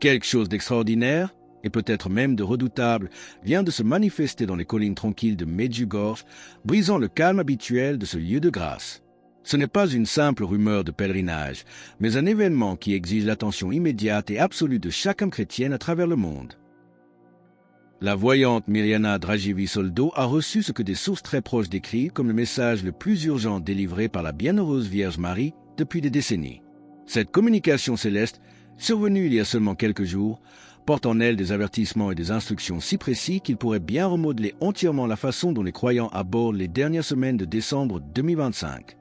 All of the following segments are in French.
Quelque chose d'extraordinaire, et peut-être même de redoutable, vient de se manifester dans les collines tranquilles de Medjugorje, brisant le calme habituel de ce lieu de grâce. Ce n'est pas une simple rumeur de pèlerinage, mais un événement qui exige l'attention immédiate et absolue de chaque âme chrétienne à travers le monde. La voyante Mirjana Dragicevic-Soldo a reçu ce que des sources très proches décrivent comme le message le plus urgent délivré par la bienheureuse Vierge Marie depuis des décennies. Cette communication céleste, survenue il y a seulement quelques jours, porte en elle des avertissements et des instructions si précis qu'il pourrait bien remodeler entièrement la façon dont les croyants abordent les dernières semaines de décembre 2025.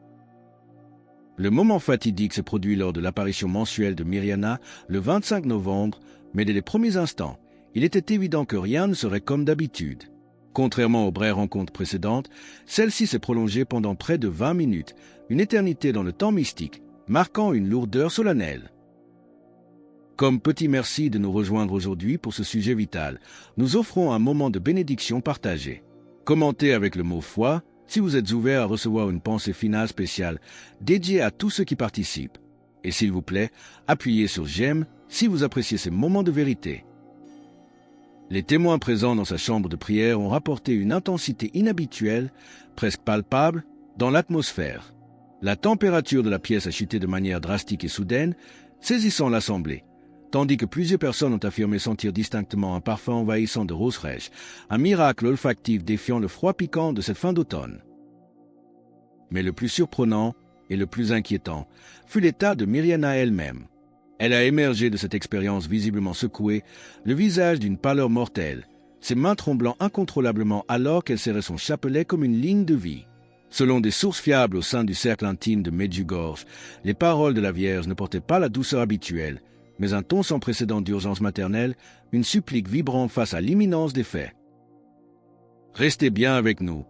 Le moment fatidique s'est produit lors de l'apparition mensuelle de Mirjana le 25 novembre, mais dès les premiers instants, il était évident que rien ne serait comme d'habitude. Contrairement aux brèves rencontres précédentes, celle-ci s'est prolongée pendant près de 20 minutes, une éternité dans le temps mystique, marquant une lourdeur solennelle. Comme petit merci de nous rejoindre aujourd'hui pour ce sujet vital, nous offrons un moment de bénédiction partagée. Commentez avec le mot foi si vous êtes ouvert à recevoir une pensée finale spéciale dédiée à tous ceux qui participent. Et s'il vous plaît, appuyez sur j'aime si vous appréciez ces moments de vérité. Les témoins présents dans sa chambre de prière ont rapporté une intensité inhabituelle, presque palpable, dans l'atmosphère. La température de la pièce a chuté de manière drastique et soudaine, saisissant l'assemblée, tandis que plusieurs personnes ont affirmé sentir distinctement un parfum envahissant de roses fraîches, un miracle olfactif défiant le froid piquant de cette fin d'automne. Mais le plus surprenant et le plus inquiétant fut l'état de Mirjana elle-même. Elle a émergé de cette expérience visiblement secouée, le visage d'une pâleur mortelle, ses mains tremblant incontrôlablement alors qu'elle serrait son chapelet comme une ligne de vie. Selon des sources fiables au sein du cercle intime de Medjugorje, les paroles de la Vierge ne portaient pas la douceur habituelle, mais un ton sans précédent d'urgence maternelle, une supplique vibrante face à l'imminence des faits. Restez bien avec nous,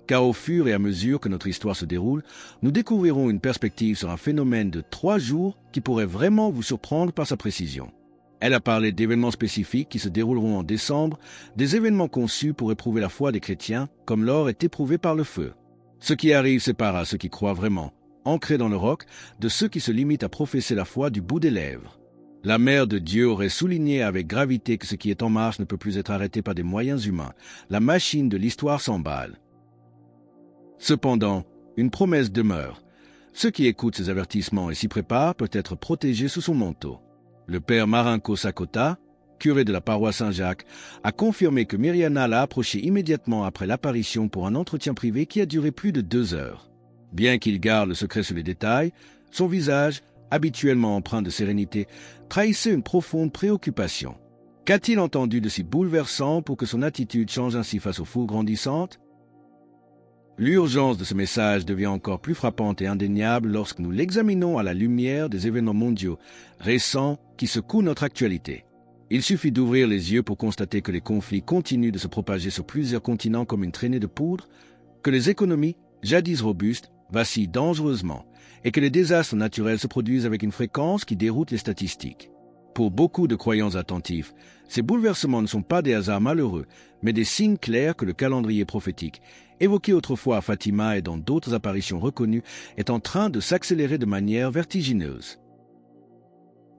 car au fur et à mesure que notre histoire se déroule, nous découvrirons une perspective sur un phénomène de 3 jours qui pourrait vraiment vous surprendre par sa précision. Elle a parlé d'événements spécifiques qui se dérouleront en décembre, des événements conçus pour éprouver la foi des chrétiens, comme l'or est éprouvé par le feu. Ce qui arrive sépare ceux qui croient vraiment, ancrés dans le roc, de ceux qui se limitent à professer la foi du bout des lèvres. La Mère de Dieu aurait souligné avec gravité que ce qui est en marche ne peut plus être arrêté par des moyens humains. La machine de l'histoire s'emballe. Cependant, une promesse demeure. Ceux qui écoutent ces avertissements et s'y préparent peuvent être protégés sous son manteau. Le père Marinko Sakota, curé de la paroisse Saint-Jacques, a confirmé que Mirjana l'a approché immédiatement après l'apparition pour un entretien privé qui a duré plus de 2 heures. Bien qu'il garde le secret sur les détails, son visage, habituellement empreint de sérénité, trahissait une profonde préoccupation. Qu'a-t-il entendu de si bouleversant pour que son attitude change ainsi face aux foules grandissantes? L'urgence de ce message devient encore plus frappante et indéniable lorsque nous l'examinons à la lumière des événements mondiaux récents qui secouent notre actualité. Il suffit d'ouvrir les yeux pour constater que les conflits continuent de se propager sur plusieurs continents comme une traînée de poudre, que les économies, jadis robustes, vacillent dangereusement, et que les désastres naturels se produisent avec une fréquence qui déroute les statistiques. Pour beaucoup de croyants attentifs, ces bouleversements ne sont pas des hasards malheureux, mais des signes clairs que le calendrier prophétique, évoqué autrefois à Fatima et dans d'autres apparitions reconnues, est en train de s'accélérer de manière vertigineuse.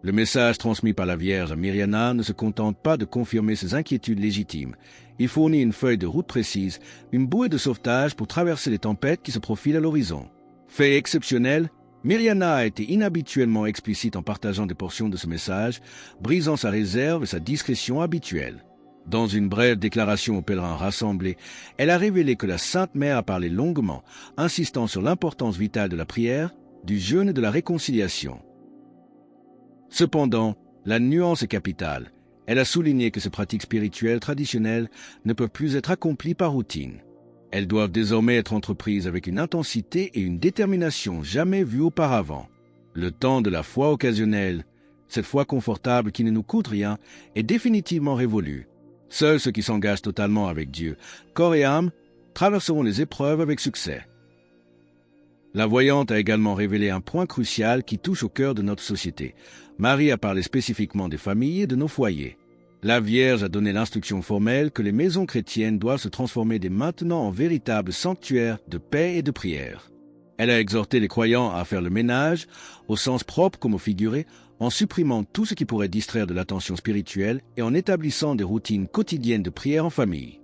Le message transmis par la Vierge à Mirjana ne se contente pas de confirmer ses inquiétudes légitimes. Il fournit une feuille de route précise, une bouée de sauvetage pour traverser les tempêtes qui se profilent à l'horizon. Fait exceptionnel, Mirjana a été inhabituellement explicite en partageant des portions de ce message, brisant sa réserve et sa discrétion habituelle. Dans une brève déclaration aux pèlerins rassemblés, elle a révélé que la Sainte Mère a parlé longuement, insistant sur l'importance vitale de la prière, du jeûne et de la réconciliation. Cependant, la nuance est capitale. Elle a souligné que ces pratiques spirituelles traditionnelles ne peuvent plus être accomplies par routine. Elles doivent désormais être entreprises avec une intensité et une détermination jamais vues auparavant. Le temps de la foi occasionnelle, cette foi confortable qui ne nous coûte rien, est définitivement révolu. Seuls ceux qui s'engagent totalement avec Dieu, corps et âme, traverseront les épreuves avec succès. La voyante a également révélé un point crucial qui touche au cœur de notre société. Marie a parlé spécifiquement des familles et de nos foyers. La Vierge a donné l'instruction formelle que les maisons chrétiennes doivent se transformer dès maintenant en véritables sanctuaires de paix et de prière. Elle a exhorté les croyants à faire le ménage, au sens propre comme au figuré, en supprimant tout ce qui pourrait distraire de l'attention spirituelle et en établissant des routines quotidiennes de prière en famille.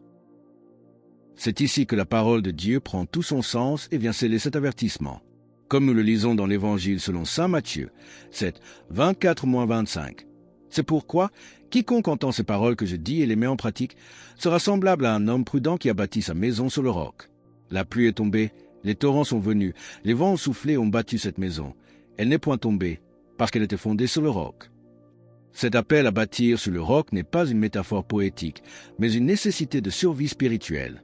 C'est ici que la parole de Dieu prend tout son sens et vient sceller cet avertissement. Comme nous le lisons dans l'Évangile selon saint Matthieu, c'est 24-25. C'est pourquoi quiconque entend ces paroles que je dis et les met en pratique sera semblable à un homme prudent qui a bâti sa maison sur le roc. La pluie est tombée, les torrents sont venus, les vents ont soufflé et ont battu cette maison. Elle n'est point tombée, parce qu'elle était fondée sur le roc. Cet appel à bâtir sur le roc n'est pas une métaphore poétique, mais une nécessité de survie spirituelle.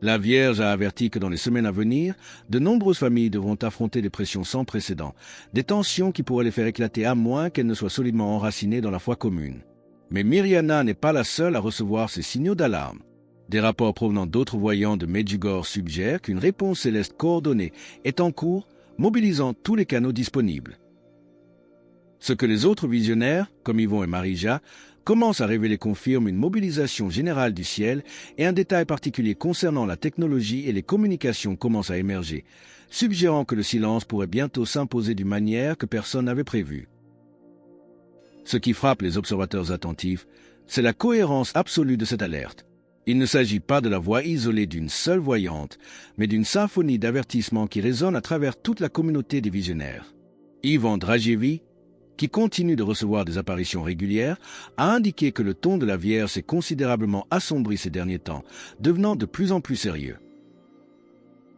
La Vierge a averti que dans les semaines à venir, de nombreuses familles devront affronter des pressions sans précédent, des tensions qui pourraient les faire éclater à moins qu'elles ne soient solidement enracinées dans la foi commune. Mais Mirjana n'est pas la seule à recevoir ces signaux d'alarme. Des rapports provenant d'autres voyants de Medjugorje suggèrent qu'une réponse céleste coordonnée est en cours, mobilisant tous les canaux disponibles. Ce que les autres visionnaires, comme Yvon et Marija, commencent à révéler confirme une mobilisation générale du ciel et un détail particulier concernant la technologie et les communications commence à émerger, suggérant que le silence pourrait bientôt s'imposer d'une manière que personne n'avait prévue. Ce qui frappe les observateurs attentifs, c'est la cohérence absolue de cette alerte. Il ne s'agit pas de la voix isolée d'une seule voyante, mais d'une symphonie d'avertissements qui résonne à travers toute la communauté des visionnaires. Ivan Dragijević, qui continue de recevoir des apparitions régulières, a indiqué que le ton de la Vierge s'est considérablement assombri ces derniers temps, devenant de plus en plus sérieux.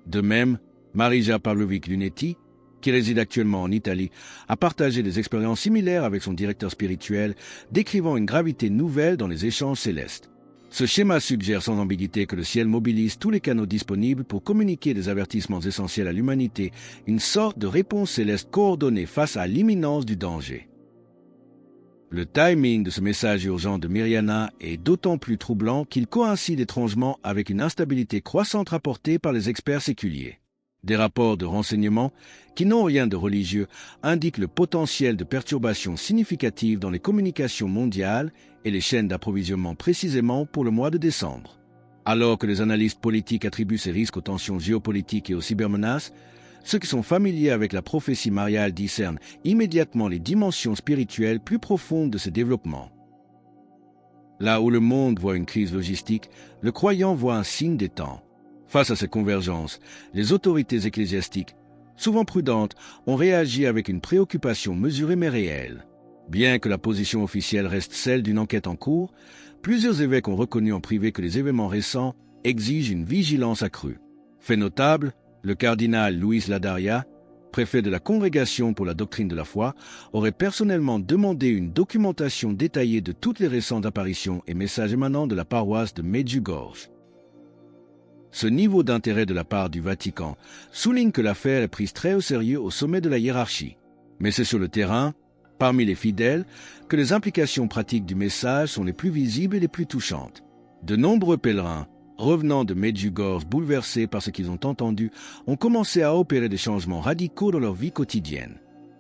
De même, Marija Pavlović-Lunetti, qui réside actuellement en Italie, a partagé des expériences similaires avec son directeur spirituel, décrivant une gravité nouvelle dans les échanges célestes. Ce schéma suggère sans ambiguïté que le ciel mobilise tous les canaux disponibles pour communiquer des avertissements essentiels à l'humanité, une sorte de réponse céleste coordonnée face à l'imminence du danger. Le timing de ce message urgent de Mirjana est d'autant plus troublant qu'il coïncide étrangement avec une instabilité croissante rapportée par les experts séculiers. Des rapports de renseignement, qui n'ont rien de religieux, indiquent le potentiel de perturbations significatives dans les communications mondiales et les chaînes d'approvisionnement précisément pour le mois de décembre. Alors que les analystes politiques attribuent ces risques aux tensions géopolitiques et aux cybermenaces, ceux qui sont familiers avec la prophétie mariale discernent immédiatement les dimensions spirituelles plus profondes de ces développements. Là où le monde voit une crise logistique, le croyant voit un signe des temps. Face à ces convergences, les autorités ecclésiastiques, souvent prudentes, ont réagi avec une préoccupation mesurée mais réelle. Bien que la position officielle reste celle d'une enquête en cours, plusieurs évêques ont reconnu en privé que les événements récents exigent une vigilance accrue. Fait notable, le cardinal Luis Ladaria, préfet de la Congrégation pour la doctrine de la foi, aurait personnellement demandé une documentation détaillée de toutes les récentes apparitions et messages émanant de la paroisse de Medjugorje. Ce niveau d'intérêt de la part du Vatican souligne que l'affaire est prise très au sérieux au sommet de la hiérarchie. Mais c'est sur le terrain, parmi les fidèles, que les implications pratiques du message sont les plus visibles et les plus touchantes. De nombreux pèlerins, revenant de Medjugorje bouleversés par ce qu'ils ont entendu, ont commencé à opérer des changements radicaux dans leur vie quotidienne.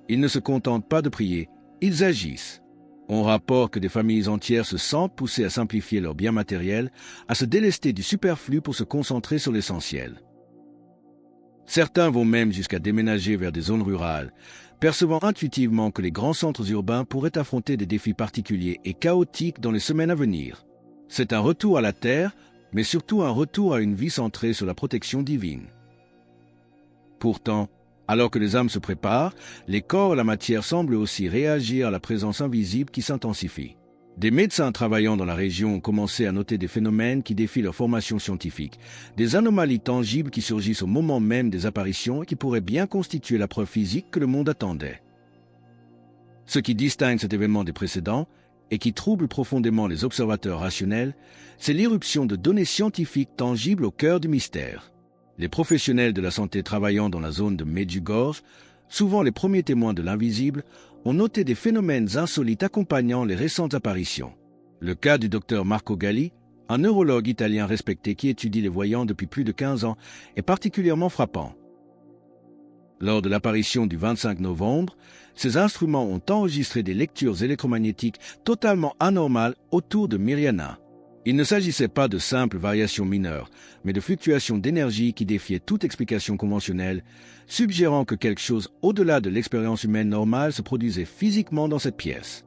Ils ne se contentent pas de prier, ils agissent. On rapporte que des familles entières se sentent poussées à simplifier leurs biens matériels, à se délester du superflu pour se concentrer sur l'essentiel. Certains vont même jusqu'à déménager vers des zones rurales, percevant intuitivement que les grands centres urbains pourraient affronter des défis particuliers et chaotiques dans les semaines à venir. C'est un retour à la terre, mais surtout un retour à une vie centrée sur la protection divine. Pourtant, alors que les âmes se préparent, les corps et la matière semblent aussi réagir à la présence invisible qui s'intensifie. Des médecins travaillant dans la région ont commencé à noter des phénomènes qui défient leur formation scientifique, des anomalies tangibles qui surgissent au moment même des apparitions et qui pourraient bien constituer la preuve physique que le monde attendait. Ce qui distingue cet événement des précédents, et qui trouble profondément les observateurs rationnels, c'est l'irruption de données scientifiques tangibles au cœur du mystère. Les professionnels de la santé travaillant dans la zone de Medjugorje, souvent les premiers témoins de l'invisible, ont noté des phénomènes insolites accompagnant les récentes apparitions. Le cas du docteur Marco Galli, un neurologue italien respecté qui étudie les voyants depuis plus de 15 ans, est particulièrement frappant. Lors de l'apparition du 25 novembre, ces instruments ont enregistré des lectures électromagnétiques totalement anormales autour de Mirjana. Il ne s'agissait pas de simples variations mineures, mais de fluctuations d'énergie qui défiaient toute explication conventionnelle, suggérant que quelque chose au-delà de l'expérience humaine normale se produisait physiquement dans cette pièce.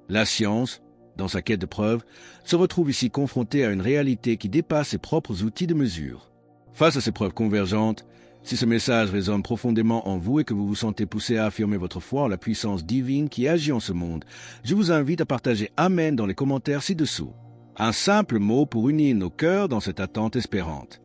La science, dans sa quête de preuves, se retrouve ici confrontée à une réalité qui dépasse ses propres outils de mesure. Face à ces preuves convergentes, si ce message résonne profondément en vous et que vous vous sentez poussé à affirmer votre foi en la puissance divine qui agit en ce monde, je vous invite à partager Amen dans les commentaires ci-dessous. Un simple mot pour unir nos cœurs dans cette attente espérante.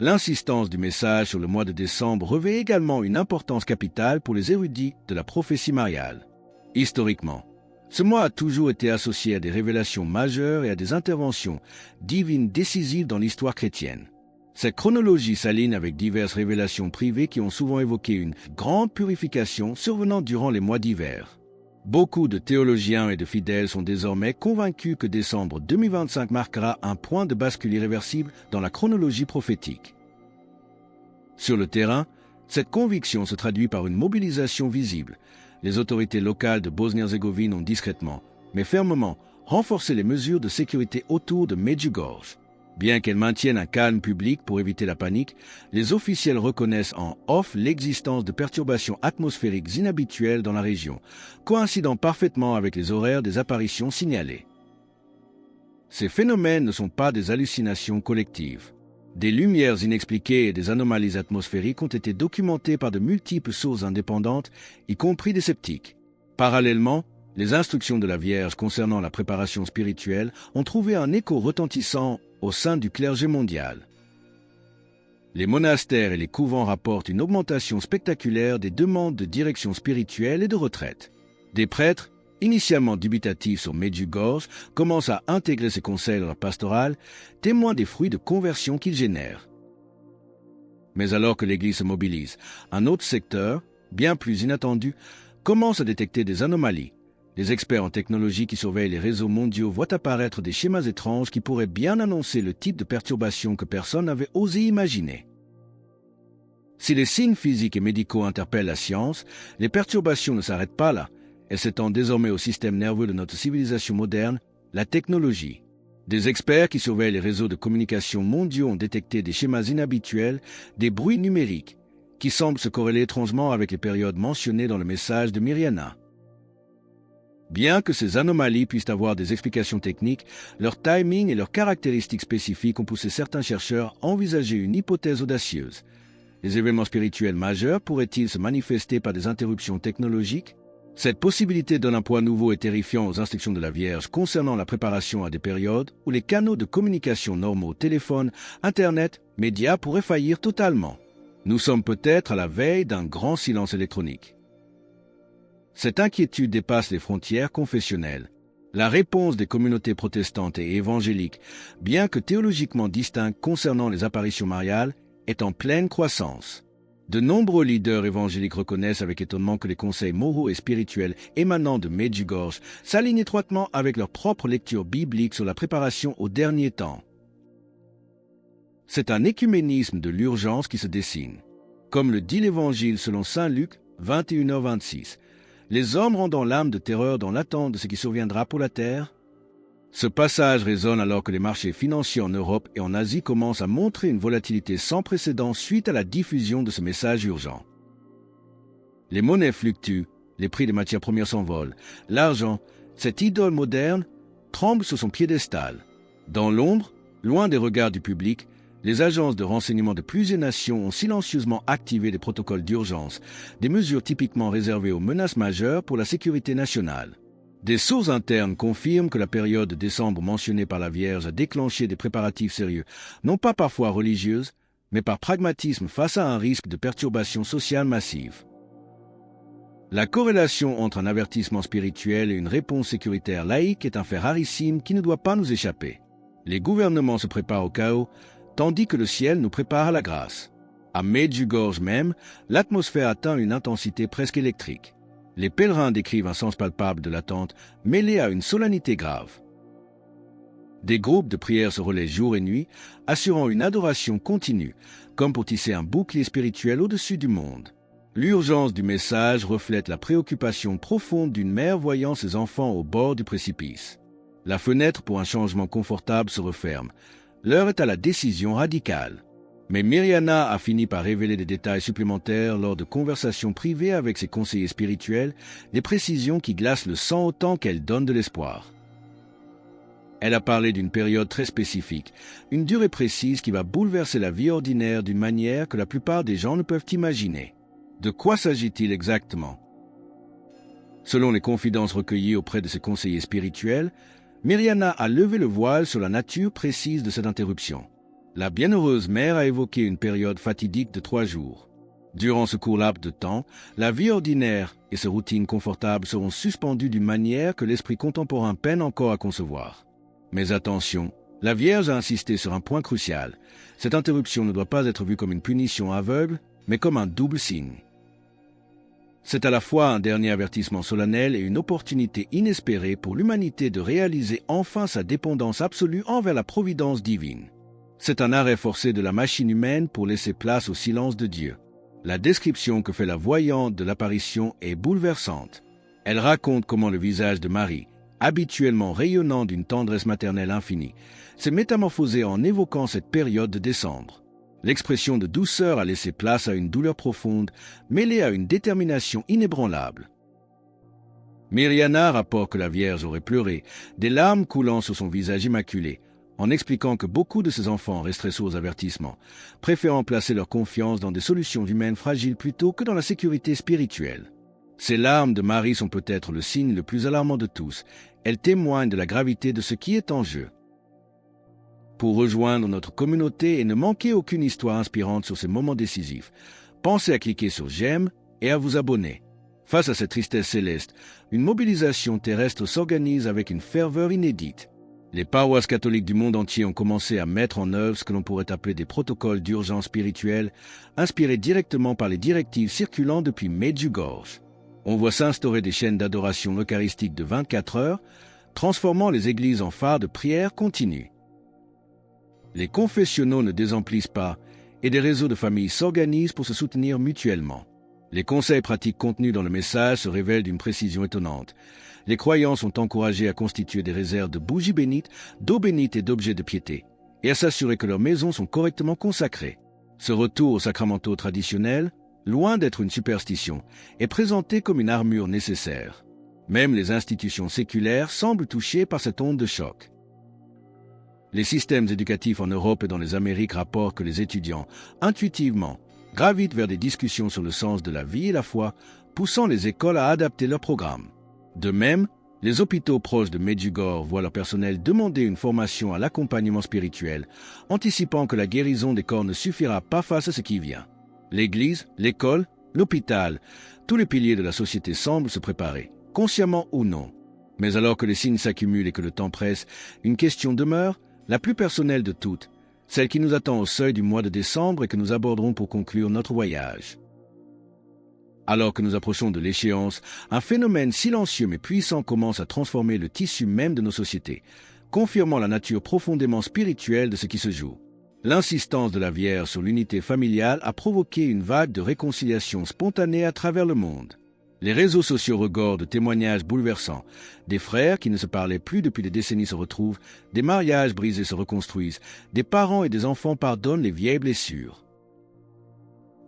L'insistance du message sur le mois de décembre revêt également une importance capitale pour les érudits de la prophétie mariale. Historiquement, ce mois a toujours été associé à des révélations majeures et à des interventions divines décisives dans l'histoire chrétienne. Cette chronologie s'aligne avec diverses révélations privées qui ont souvent évoqué une grande purification survenant durant les mois d'hiver. Beaucoup de théologiens et de fidèles sont désormais convaincus que décembre 2025 marquera un point de bascule irréversible dans la chronologie prophétique. Sur le terrain, cette conviction se traduit par une mobilisation visible. Les autorités locales de Bosnie-Herzégovine ont discrètement, mais fermement, renforcé les mesures de sécurité autour de Medjugorje. Bien qu'elles maintiennent un calme public pour éviter la panique, les officiels reconnaissent en off l'existence de perturbations atmosphériques inhabituelles dans la région, coïncidant parfaitement avec les horaires des apparitions signalées. Ces phénomènes ne sont pas des hallucinations collectives. Des lumières inexpliquées et des anomalies atmosphériques ont été documentées par de multiples sources indépendantes, y compris des sceptiques. Parallèlement, les instructions de la Vierge concernant la préparation spirituelle ont trouvé un écho retentissant au sein du clergé mondial. Les monastères et les couvents rapportent une augmentation spectaculaire des demandes de direction spirituelle et de retraite. Des prêtres, initialement dubitatifs sur Medjugorje, commencent à intégrer ces conseils dans leur pastorale, témoins des fruits de conversion qu'ils génèrent. Mais alors que l'Église se mobilise, un autre secteur, bien plus inattendu, commence à détecter des anomalies. Les experts en technologie qui surveillent les réseaux mondiaux voient apparaître des schémas étranges qui pourraient bien annoncer le type de perturbation que personne n'avait osé imaginer. Si les signes physiques et médicaux interpellent la science, les perturbations ne s'arrêtent pas là. Elles s'étendent désormais au système nerveux de notre civilisation moderne, la technologie. Des experts qui surveillent les réseaux de communication mondiaux ont détecté des schémas inhabituels, des bruits numériques, qui semblent se corréler étrangement avec les périodes mentionnées dans le message de Mirjana. Bien que ces anomalies puissent avoir des explications techniques, leur timing et leurs caractéristiques spécifiques ont poussé certains chercheurs à envisager une hypothèse audacieuse. Les événements spirituels majeurs pourraient-ils se manifester par des interruptions technologiques? Cette possibilité donne un poids nouveau et terrifiant aux instructions de la Vierge concernant la préparation à des périodes où les canaux de communication normaux, téléphone, Internet, médias pourraient faillir totalement. Nous sommes peut-être à la veille d'un grand silence électronique. Cette inquiétude dépasse les frontières confessionnelles. La réponse des communautés protestantes et évangéliques, bien que théologiquement distinctes concernant les apparitions mariales, est en pleine croissance. De nombreux leaders évangéliques reconnaissent avec étonnement que les conseils moraux et spirituels émanant de Medjugorje s'alignent étroitement avec leur propre lecture biblique sur la préparation au dernier temps. C'est un écuménisme de l'urgence qui se dessine. Comme le dit l'Évangile selon saint Luc 21h26, les hommes rendant l'âme de terreur dans l'attente de ce qui surviendra pour la terre. Ce passage résonne alors que les marchés financiers en Europe et en Asie commencent à montrer une volatilité sans précédent suite à la diffusion de ce message urgent. Les monnaies fluctuent, les prix des matières premières s'envolent, l'argent, cette idole moderne, tremble sur son piédestal. Dans l'ombre, loin des regards du public, les agences de renseignement de plusieurs nations ont silencieusement activé des protocoles d'urgence, des mesures typiquement réservées aux menaces majeures pour la sécurité nationale. Des sources internes confirment que la période de décembre mentionnée par la Vierge a déclenché des préparatifs sérieux, non pas par foi religieuse, mais par pragmatisme face à un risque de perturbation sociale massive. La corrélation entre un avertissement spirituel et une réponse sécuritaire laïque est un fait rarissime qui ne doit pas nous échapper. Les gouvernements se préparent au chaos, tandis que le ciel nous prépare à la grâce. À Medjugorje même, l'atmosphère atteint une intensité presque électrique. Les pèlerins décrivent un sens palpable de l'attente, mêlé à une solennité grave. Des groupes de prières se relaient jour et nuit, assurant une adoration continue, comme pour tisser un bouclier spirituel au-dessus du monde. L'urgence du message reflète la préoccupation profonde d'une mère voyant ses enfants au bord du précipice. La fenêtre pour un changement confortable se referme. L'heure est à la décision radicale. Mais Mirjana a fini par révéler des détails supplémentaires lors de conversations privées avec ses conseillers spirituels, des précisions qui glacent le sang autant qu'elles donnent de l'espoir. Elle a parlé d'une période très spécifique, une durée précise qui va bouleverser la vie ordinaire d'une manière que la plupart des gens ne peuvent imaginer. De quoi s'agit-il exactement? Selon les confidences recueillies auprès de ses conseillers spirituels, Mirjana a levé le voile sur la nature précise de cette interruption. La bienheureuse mère a évoqué une période fatidique de 3 jours. Durant ce court laps de temps, la vie ordinaire et ses routines confortables seront suspendues d'une manière que l'esprit contemporain peine encore à concevoir. Mais attention, la Vierge a insisté sur un point crucial. Cette interruption ne doit pas être vue comme une punition aveugle, mais comme un double signe. C'est à la fois un dernier avertissement solennel et une opportunité inespérée pour l'humanité de réaliser enfin sa dépendance absolue envers la providence divine. C'est un arrêt forcé de la machine humaine pour laisser place au silence de Dieu. La description que fait la voyante de l'apparition est bouleversante. Elle raconte comment le visage de Marie, habituellement rayonnant d'une tendresse maternelle infinie, s'est métamorphosé en évoquant cette période de décembre. L'expression de douceur a laissé place à une douleur profonde, mêlée à une détermination inébranlable. Mirjana rapporte que la Vierge aurait pleuré, des larmes coulant sur son visage immaculé, en expliquant que beaucoup de ses enfants resteraient sourds aux avertissements, préférant placer leur confiance dans des solutions humaines fragiles plutôt que dans la sécurité spirituelle. Ces larmes de Marie sont peut-être le signe le plus alarmant de tous. Elles témoignent de la gravité de ce qui est en jeu. Pour rejoindre notre communauté et ne manquer aucune histoire inspirante sur ces moments décisifs, pensez à cliquer sur « J'aime » et à vous abonner. Face à cette tristesse céleste, une mobilisation terrestre s'organise avec une ferveur inédite. Les paroisses catholiques du monde entier ont commencé à mettre en œuvre ce que l'on pourrait appeler des protocoles d'urgence spirituelle, inspirés directement par les directives circulant depuis Medjugorje. On voit s'instaurer des chaînes d'adoration eucharistique de 24 heures, transformant les églises en phares de prière continue. Les confessionnaux ne désemplissent pas et des réseaux de familles s'organisent pour se soutenir mutuellement. Les conseils pratiques contenus dans le message se révèlent d'une précision étonnante. Les croyants sont encouragés à constituer des réserves de bougies bénites, d'eau bénite et d'objets de piété, et à s'assurer que leurs maisons sont correctement consacrées. Ce retour aux sacramentaux traditionnels, loin d'être une superstition, est présenté comme une armure nécessaire. Même les institutions séculaires semblent touchées par cette onde de choc. Les systèmes éducatifs en Europe et dans les Amériques rapportent que les étudiants, intuitivement, gravitent vers des discussions sur le sens de la vie et la foi, poussant les écoles à adapter leurs programmes. De même, les hôpitaux proches de Medjugorje voient leur personnel demander une formation à l'accompagnement spirituel, anticipant que la guérison des corps ne suffira pas face à ce qui vient. L'Église, l'école, l'hôpital, tous les piliers de la société semblent se préparer, consciemment ou non. Mais alors que les signes s'accumulent et que le temps presse, une question demeure, la plus personnelle de toutes, celle qui nous attend au seuil du mois de décembre et que nous aborderons pour conclure notre voyage. Alors que nous approchons de l'échéance, un phénomène silencieux mais puissant commence à transformer le tissu même de nos sociétés, confirmant la nature profondément spirituelle de ce qui se joue. L'insistance de la Vierge sur l'unité familiale a provoqué une vague de réconciliation spontanée à travers le monde. Les réseaux sociaux regorgent de témoignages bouleversants. Des frères qui ne se parlaient plus depuis des décennies se retrouvent, des mariages brisés se reconstruisent, des parents et des enfants pardonnent les vieilles blessures.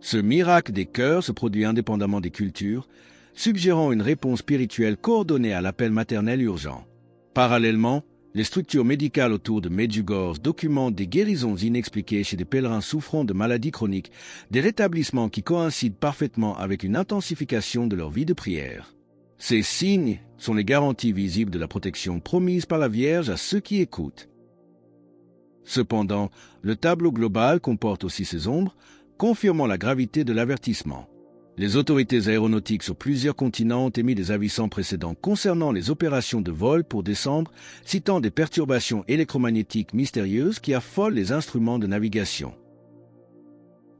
Ce miracle des cœurs se produit indépendamment des cultures, suggérant une réponse spirituelle coordonnée à l'appel maternel urgent. Parallèlement, les structures médicales autour de Medjugorje documentent des guérisons inexpliquées chez des pèlerins souffrant de maladies chroniques, des rétablissements qui coïncident parfaitement avec une intensification de leur vie de prière. Ces signes sont les garanties visibles de la protection promise par la Vierge à ceux qui écoutent. Cependant, le tableau global comporte aussi ses ombres, confirmant la gravité de l'avertissement. Les autorités aéronautiques sur plusieurs continents ont émis des avis sans précédent concernant les opérations de vol pour décembre, citant des perturbations électromagnétiques mystérieuses qui affolent les instruments de navigation.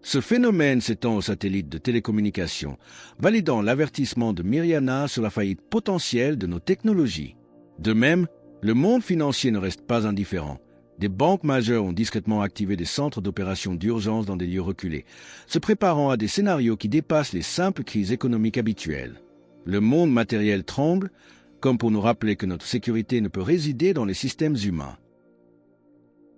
Ce phénomène s'étend aux satellites de télécommunications, validant l'avertissement de Mirjana sur la faillite potentielle de nos technologies. De même, le monde financier ne reste pas indifférent. Des banques majeures ont discrètement activé des centres d'opération d'urgence dans des lieux reculés, se préparant à des scénarios qui dépassent les simples crises économiques habituelles. Le monde matériel tremble, comme pour nous rappeler que notre sécurité ne peut résider dans les systèmes humains.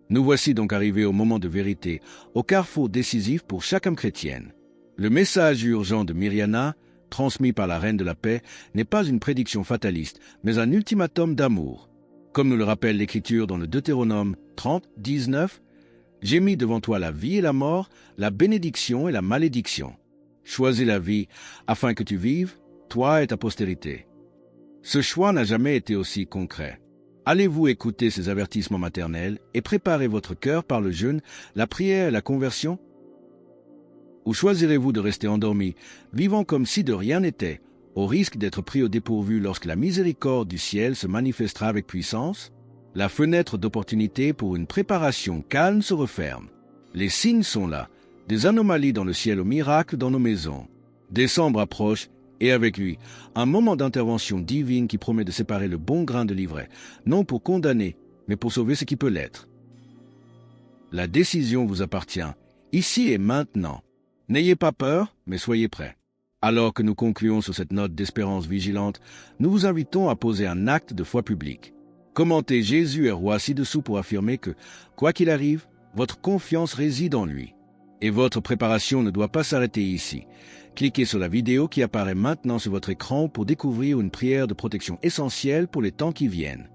Nous voici donc arrivés au moment de vérité, au carrefour décisif pour chaque âme chrétienne. Le message urgent de Myriana, transmis par la Reine de la Paix, n'est pas une prédiction fataliste, mais un ultimatum d'amour. Comme nous le rappelle l'Écriture dans le Deutéronome 30, 19, « J'ai mis devant toi la vie et la mort, la bénédiction et la malédiction. Choisis la vie, afin que tu vives, toi et ta postérité. » Ce choix n'a jamais été aussi concret. Allez-vous écouter ces avertissements maternels et préparer votre cœur par le jeûne, la prière et la conversion? Ou choisirez-vous de rester endormi, vivant comme si de rien n'était, au risque d'être pris au dépourvu lorsque la miséricorde du ciel se manifestera avec puissance? La fenêtre d'opportunité pour une préparation calme se referme. Les signes sont là, des anomalies dans le ciel aux miracles dans nos maisons. Décembre approche, et avec lui, un moment d'intervention divine qui promet de séparer le bon grain de l'ivraie, non pour condamner, mais pour sauver ce qui peut l'être. La décision vous appartient, ici et maintenant. N'ayez pas peur, mais soyez prêts. Alors que nous concluons sur cette note d'espérance vigilante, nous vous invitons à poser un acte de foi publique. Commentez Jésus est roi ci-dessous pour affirmer que, quoi qu'il arrive, votre confiance réside en lui. Et votre préparation ne doit pas s'arrêter ici. Cliquez sur la vidéo qui apparaît maintenant sur votre écran pour découvrir une prière de protection essentielle pour les temps qui viennent.